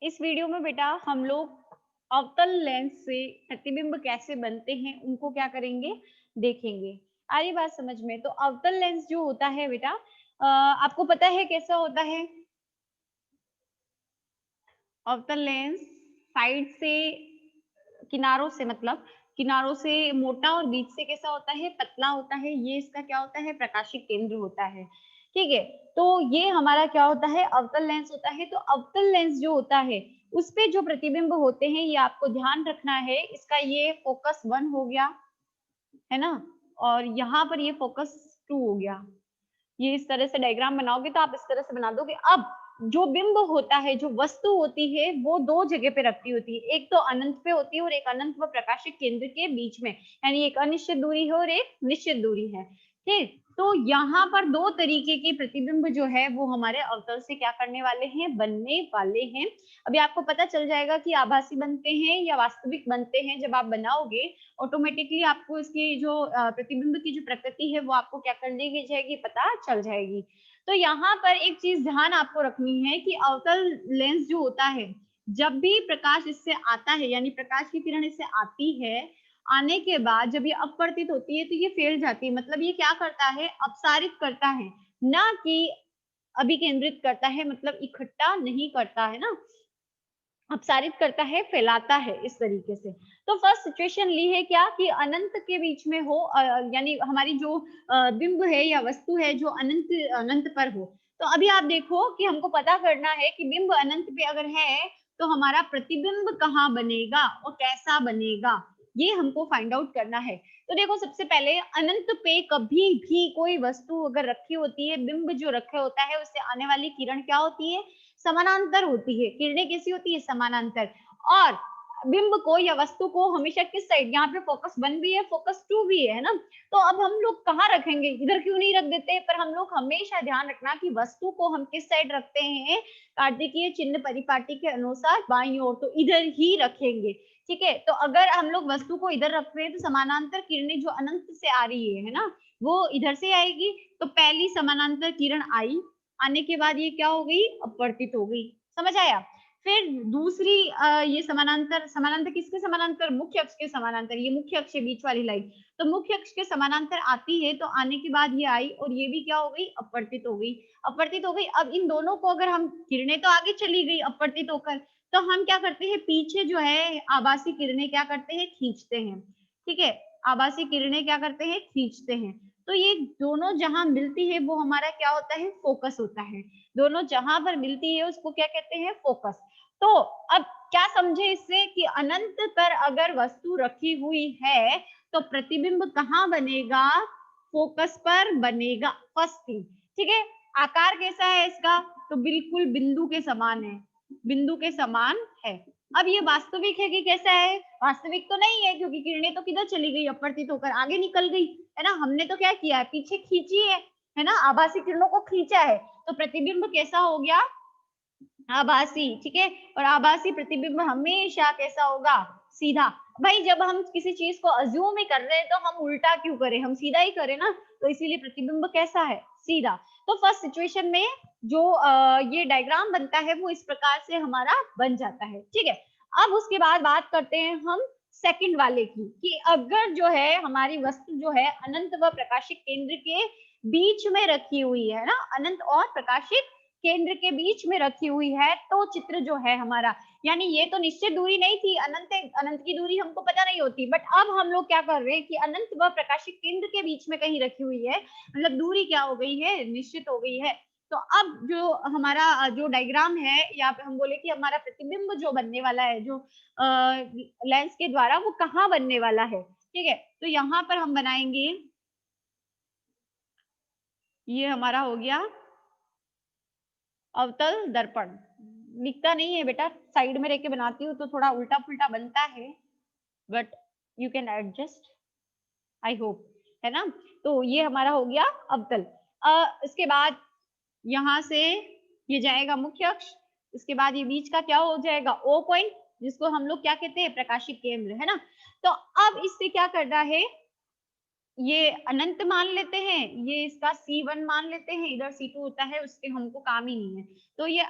इस वीडियो में बेटा हम लोग अवतल लेंस से प्रतिबिंब कैसे बनते हैं उनको क्या करेंगे, देखेंगे। आ रही बात समझ में? तो अवतल लेंस जो होता है बेटा, आपको पता है कैसा होता है? अवतल लेंस साइड से, किनारों से, मतलब किनारों से मोटा और बीच से कैसा होता है, पतला होता है। ये इसका क्या होता है, प्रकाशिक केंद्र होता है। ठीक है, तो ये हमारा क्या होता है, अवतल लेंस होता है। तो अवतल लेंस जो होता है उस पे जो प्रतिबिंब होते हैं ये आपको ध्यान रखना है। इसका ये फोकस 1 हो गया, है ना, और यहाँ पर ये फोकस 2 हो गया। ये इस तरह से डायग्राम बनाओगे तो आप इस तरह से बना दोगे। अब जो बिंब होता है, जो वस्तु होती है, वो दो जगह पे रखती होती है। एक तो अनंत पे होती है और एक अनंत व प्रकाशिक केंद्र के बीच में, यानी एक अनिश्चित दूरी है और एक निश्चित दूरी है। ठीक, तो यहाँ पर दो तरीके के प्रतिबिंब जो है वो हमारे अवतल से क्या करने वाले हैं, बनने वाले हैं। अभी आपको पता चल जाएगा कि आभासी बनते हैं या वास्तविक बनते हैं। जब आप बनाओगे ऑटोमेटिकली आपको इसकी जो प्रतिबिंब की जो प्रकृति है वो आपको क्या कर ली जाएगी, पता चल जाएगी। तो यहाँ पर एक चीज ध्यान आपको रखनी है कि अवतल लेंस जो होता है, जब भी प्रकाश इससे आता है, यानी प्रकाश की किरण इससे आती है, आने के बाद जब ये अपवर्तित होती है तो ये फैल जाती है। मतलब ये क्या करता है, अपसारित करता है, ना कि अभिकेंद्रित करता है, मतलब इकट्ठा नहीं करता है ना, अपसारित करता है, फैलाता है इस तरीके से। तो फर्स्ट सिचुएशन ली है क्या कि अनंत के बीच में हो, यानी हमारी जो बिंब है या वस्तु है जो अनंत अनंत पर हो। तो अभी आप देखो कि हमको पता करना है कि बिंब अनंत पे अगर है तो हमारा प्रतिबिंब कहाँ बनेगा और कैसा बनेगा, ये हमको फाइंड आउट करना है। तो देखो सबसे पहले अनंत पे कभी भी कोई वस्तु अगर रखी होती है, बिंब जो रखा होता है, उससे आने वाली किरण क्या होती है, समानांतर होती है। किरणें कैसी होती है, समानांतर। और बिंब को या वस्तु को हमेशा किस साइड, यहाँ पे फोकस 1 भी है, फोकस 2 भी है ना। तो अब हम लोग कहाँ रखेंगे, इधर क्यों नहीं रख देते, पर हम लोग हमेशा ध्यान रखना कि वस्तु को हम किस साइड रखते हैं, कार्तिकीय चिन्ह परिपाटी के अनुसार बाईं ओर, तो इधर ही रखेंगे। ठीक है, तो अगर हम लोग वस्तु को इधर रख रहे हैं तो समानांतर किरणें जो अनंत से आ रही है ना, वो इधर से आएगी। तो पहली समानांतर किरण आई, आने के बाद ये क्या हो गई, अपवर्तित हो गई। समझ आया? फिर दूसरी ये समानांतर, समानांतर किसके समानांतर, मुख्य अक्ष के समानांतर। ये मुख्य अक्ष के बीच वाली लाइन, तो मुख्य अक्ष के समानांतर आती है। तो आने के बाद ये आई और ये भी क्या हो गई, अपवर्तित हो गई, अपवर्तित हो गई। अब इन दोनों को अगर हम, किरणें तो आगे चली गई अपवर्तित होकर, तो हम क्या करते हैं, पीछे जो है आभासी किरणें क्या करते हैं, खींचते हैं। ठीक है, आभासी किरणें क्या करते हैं, खींचते हैं। तो ये दोनों जहां मिलती है वो हमारा क्या होता है, फोकस होता है। दोनों जहां पर मिलती है उसको क्या कहते हैं, फोकस। तो अब क्या समझे इससे कि अनंत पर अगर वस्तु रखी हुई है तो प्रतिबिंब कहाँ बनेगा, फोकस पर बनेगा। फर्स्ट थिंग, ठीक है। आकार कैसा है इसका, तो बिल्कुल बिंदु के समान है, बिंदु के समान है। अब ये वास्तविक है कि कैसा है, वास्तविक तो नहीं है, क्योंकि किरणें तो किधर चली गई, अपवर्तित होकर आगे निकल गई, है ना। हमने तो क्या किया है, पीछे खींची है ना, आभासी किरणों को खींचा है। तो प्रतिबिंब कैसा हो गया, आभासी। ठीक है, और आभासी प्रतिबिंब हमेशा कैसा होगा, सीधा। भाई जब हम किसी चीज को अज्यूम ही कर रहे हैं तो हम उल्टा क्यों करें, हम सीधा ही करें ना। तो इसीलिए प्रतिबिंब कैसा है, सीधा। तो फर्स्ट सिचुएशन में जो ये डायग्राम बनता है वो इस प्रकार से हमारा बन जाता है। ठीक है, अब उसके बाद बात करते हैं हम सेकंड वाले की, कि अगर जो है हमारी वस्तु जो है अनंत व प्रकाशिक केंद्र के बीच में रखी हुई है ना, अनंत और प्रकाशिक केंद्र के बीच में रखी हुई है, तो चित्र जो है हमारा, यानी ये तो निश्चित दूरी नहीं थी, अनंत अनंत की दूरी हमको पता नहीं होती, बट अब हम लोग क्या कर रहे हैं कि अनंत व प्रकाशिक केंद्र के बीच में कहीं रखी हुई है, मतलब दूरी क्या हो गई है, निश्चित हो गई है। तो अब जो हमारा जो डायग्राम है, यहाँ पे हम बोले कि हमारा प्रतिबिंब जो बनने वाला है, जो लेंस के द्वारा, वो कहाँ बनने वाला है। ठीक है, तो यहाँ पर हम बनाएंगे, ये हमारा हो गया अवतल दर्पण। दिखता नहीं है बेटा, साइड में रह के बनाती हूँ तो थोड़ा उल्टा पुल्टा बनता है, but you can adjust, I hope, है ना। तो ये हमारा हो गया अवतल। इसके बाद यहाँ से ये जाएगा मुख्य अक्ष, इसके बाद ये बीच का क्या हो जाएगा, ओ पॉइंट, जिसको हम लोग क्या कहते हैं, प्रकाशिक केंद्र, है ना। तो अब इससे क्या करना है, ये अनंत मान लेते हैं, ये इसका C1 मान लेते हैं, इधर C2 होता है, उसके हमको काम ही नहीं है। तो ये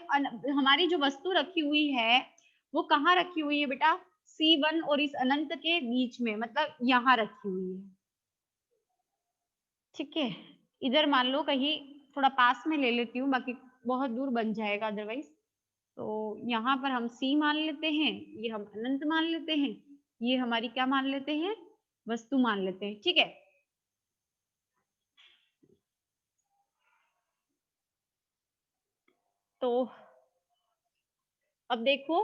हमारी जो वस्तु रखी हुई है वो कहाँ रखी हुई है बेटा? C1 और इस अनंत के बीच में, मतलब यहाँ रखी हुई है। ठीक है, इधर मान लो कहीं थोड़ा पास में ले लेती हूँ, बाकी बहुत दूर बन जाएगा अदरवाइज। तो यहाँ पर हम C मान लेते हैं, ये हम अनंत मान लेते हैं, ये हमारी क्या मान लेते हैं? वस्तु मान लेते हैं। ठीक है, तो अब देखो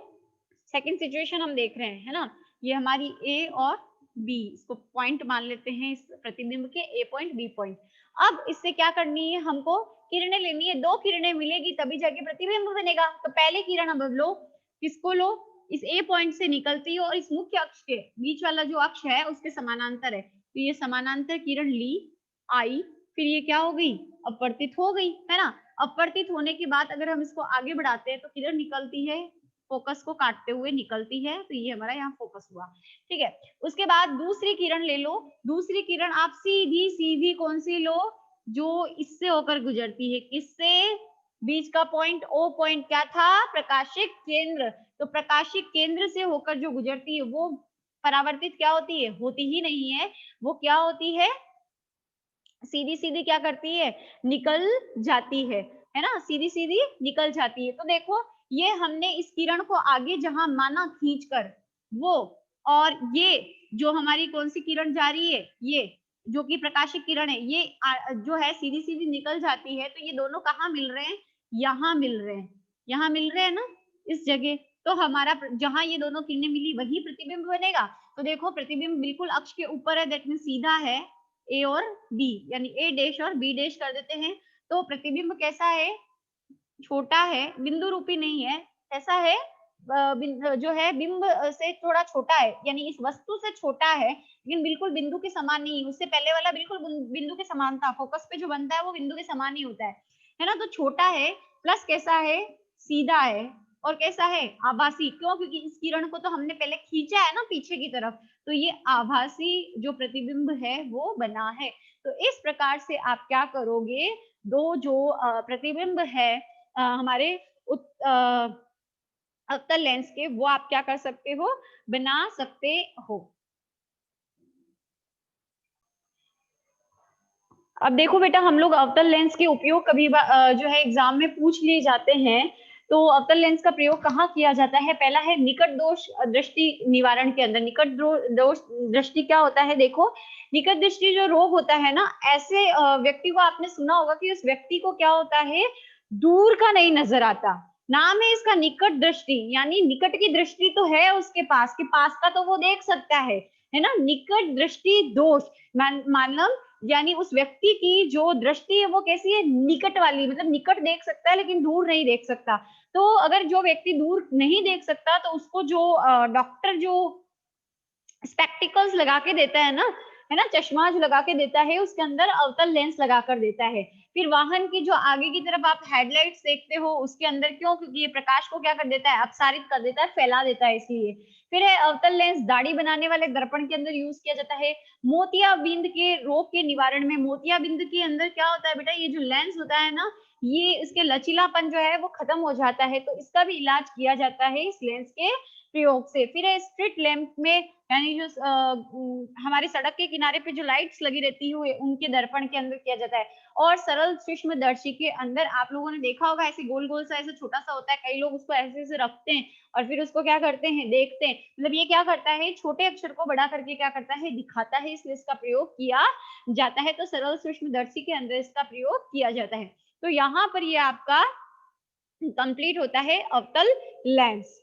सेकंड सिचुएशन हम देख रहे हैं, है ना? ये हमारी ए और बी, इसको पॉइंट मान लेते हैं इस प्रतिबिंब के, ए पॉइंट बी पॉइंट। अब इससे क्या करनी है हमको? किरणें लेनी है, दो किरणें मिलेगी तभी जाके प्रतिबिंब बनेगा। तो पहले किरण अब लो, किसको लो? इस ए पॉइंट से निकलती है और इस मुख्य अक्ष के बीच वाला जो अक्ष है उसके समानांतर है, तो ये समानांतर किरण ली, आई, फिर ये क्या हो गई? अपवर्तित हो गई, है ना? अपवर्तित होने के बाद अगर हम इसको आगे बढ़ाते हैं तो किरण निकलती है, फोकस को काटते हुए निकलती है, तो ये हमारा यहाँ फोकस हुआ। ठीक है, उसके बाद दूसरी किरण ले लो, दूसरी किरण आप सीधी सीधी कौन सी लो? जो इससे होकर गुजरती है, किससे? बीच का पॉइंट ओ पॉइंट क्या था? प्रकाशिक केंद्र। तो प्रकाशिक केंद्र से होकर जो गुजरती है वो परावर्तित क्या होती है? होती ही नहीं है, वो क्या होती है? सीधी सीधी क्या करती है? निकल जाती है ना? सीधी सीधी निकल जाती है। तो देखो ये हमने इस किरण को आगे जहां माना खींचकर वो, और ये जो हमारी कौन सी किरण जा रही है, ये जो कि प्रकाशिक किरण है, ये जो है सीधी सीधी निकल जाती है, तो ये दोनों कहाँ मिल रहे हैं? यहाँ मिल रहे हैं, यहाँ मिल रहे हैं ना, इस जगह। तो हमारा जहां ये दोनों किरणें मिली वही प्रतिबिंब बनेगा। तो देखो प्रतिबिंब बिल्कुल अक्ष के ऊपर है, दैट मीन सीधा है, ए और बी, यानी ए डैश और बी डैश कर देते हैं। तो प्रतिबिंब कैसा है? छोटा है, बिंदु रूपी नहीं है, ऐसा है जो है बिंब से थोड़ा छोटा है, यानी इस वस्तु से छोटा है, लेकिन बिल्कुल बिंदु के समान नहीं। उससे पहले वाला बिल्कुल बिंदु के समान था, फोकस पे जो बनता है वो बिंदु के समान ही होता है ना? तो छोटा है, प्लस कैसा है? सीधा है, और कैसा है? आभासी। क्यों? क्योंकि इस किरण को तो हमने पहले खींचा है ना पीछे की तरफ, तो ये आभासी जो प्रतिबिंब है वो बना है। तो इस प्रकार से आप क्या करोगे? दो जो प्रतिबिंब है हमारे अवतल लेंस के, वो आप क्या कर सकते हो? बना सकते हो। अब देखो बेटा, हम लोग अवतल लेंस के उपयोग कभी जो है एग्जाम में पूछ लिए जाते हैं। तो अवतल लेंस का प्रयोग कहाँ किया जाता है? पहला है निकट दोष दृष्टि निवारण के अंदर। निकट दोष दृष्टि क्या होता है? देखो, निकट दृष्टि जो रोग होता है ना, ऐसे व्यक्ति को आपने सुना होगा कि उस व्यक्ति को क्या होता है? दूर का नहीं नजर आता। नाम है इसका निकट दृष्टि, यानी निकट की दृष्टि तो है उसके पास, के पास का तो वो देख सकता है ना? निकट दृष्टि दोष मतलब यानी उस व्यक्ति की जो दृष्टि है वो कैसी है? निकट वाली, मतलब निकट देख सकता है लेकिन दूर नहीं देख सकता। तो अगर जो व्यक्ति दूर नहीं देख सकता तो उसको जो डॉक्टर जो स्पेक्टिकल्स लगा के देता है ना, चश्मा जो लगा के देता है, उसके अंदर अवतल लेंस लगा कर देता है। फिर वाहन की जो आगे की तरफ आप हेडलाइट्स देखते हो उसके अंदर, क्यों? क्योंकि ये प्रकाश को क्या कर देता है? अपसारित कर देता है, फैला देता है, इसलिए। फिर है अवतल लेंस दाढ़ी बनाने वाले दर्पण के अंदर यूज किया जाता है। मोतियाबिंद के रोग के निवारण में, मोतियाबिंद के अंदर क्या होता है बेटा? ये जो लेंस होता है ना, ये इसके लचीलापन जो है वो खत्म हो जाता है, तो इसका भी इलाज किया जाता है इस लेंस के प्रयोग से। फिर है स्ट्रीट लैंप में, यानी जो हमारी सड़क के किनारे पे जो लाइट्स लगी रहती है उनके दर्पण के अंदर किया जाता है। और सरल सूक्ष्मदर्शी के अंदर आप लोगों ने देखा होगा, ऐसे गोल गोल सा ऐसे छोटा सा होता है, कई लोग उसको ऐसे ऐसे रखते हैं और फिर उसको क्या करते हैं? देखते हैं। मतलब ये क्या करता है? छोटे अक्षर को बड़ा करके क्या करता है? दिखाता है, इसलिए इसका प्रयोग किया जाता है। तो सरल सूक्ष्मदर्शी के अंदर इसका प्रयोग किया जाता है। तो यहाँ पर ये आपका कंप्लीट होता है अवतल लेंस।